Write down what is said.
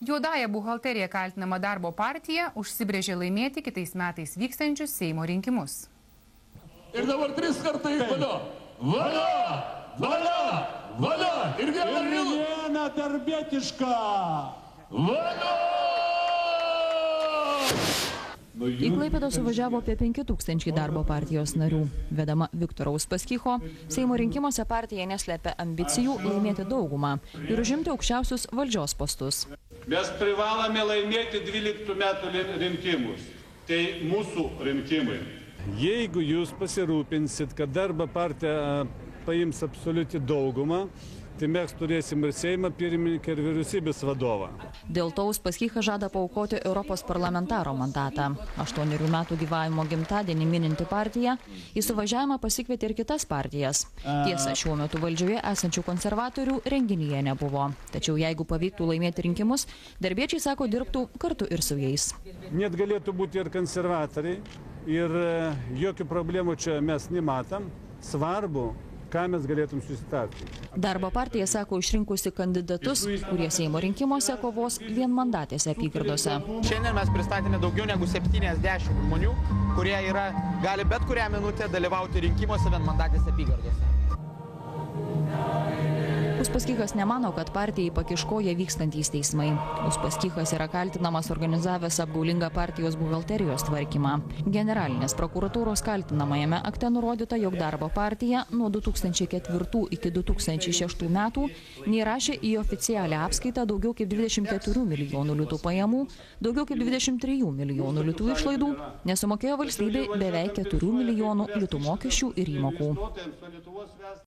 Juodąja buhalterija kaltinama darbo partija užsibrėžė laimėti kitais metais vykstančius Seimo rinkimus. Ir dabar 3 kartai valio. Valio! Valio! Valio! Ir viena darbietiška. Valio! Į Klaipėdą suvažiavo apie 5000 darbo partijos narių. Vedama Viktoro Uspaskicho, Seimo rinkimuose partija neslėpė ambicijų laimėti daugumą ir užimti aukščiausius valdžios postus. Mes privalome laimėti 12 metų rinkimus. Tai mūsų rinkimai. Jeigu jūs pasirūpinsit, kad darbo partija paims absoliučią daugumą, tai mes turėsim ir Seimo pirmininką, ir vyriausybės vadovą. Dėl to Uspaskichas žada paaukoti Europos parlamentaro mandatą. 8 metų gyvavimo gimtadienį mininti partija į suvažiavimą pasikvietė ir kitas partijas. Tiesa, šiuo metu valdžioje esančių konservatorių renginyje nebuvo. Tačiau jeigu pavyktų laimėti rinkimus, darbiečiai sako dirbtų kartu ir su jais. Net galėtų būti ir konservatoriai, ir jokių problemų čia mes nematom. Svarbu, ką mes galėtum susitarti. Darbo partija sako išrinkusi kandidatus, kurie Seimo rinkimuose kovos vienmandatėse apygardose. Šiandien mes pristatėme daugiau negu 70 žmonių, kurie gali bet kurią minutę dalyvauti rinkimuose vienmandatėse apygardose. Uspaskichas nemano, kad partijai pakiškoja vykstantys teismai. Uspaskichas yra kaltinamas organizavęs apgaulingą partijos buhalterijos tvarkymą. Generalinės prokuratūros kaltinamajame akte nurodyta, jog darbo partija nuo 2004 iki 2006 metų neįrašė į oficialią apskaitą daugiau kaip 24 milijonų litų pajamų, daugiau kaip 23 milijonų litų išlaidų, nesumokėjo valstybei beveik 4 milijonų litų mokesčių ir įmokų.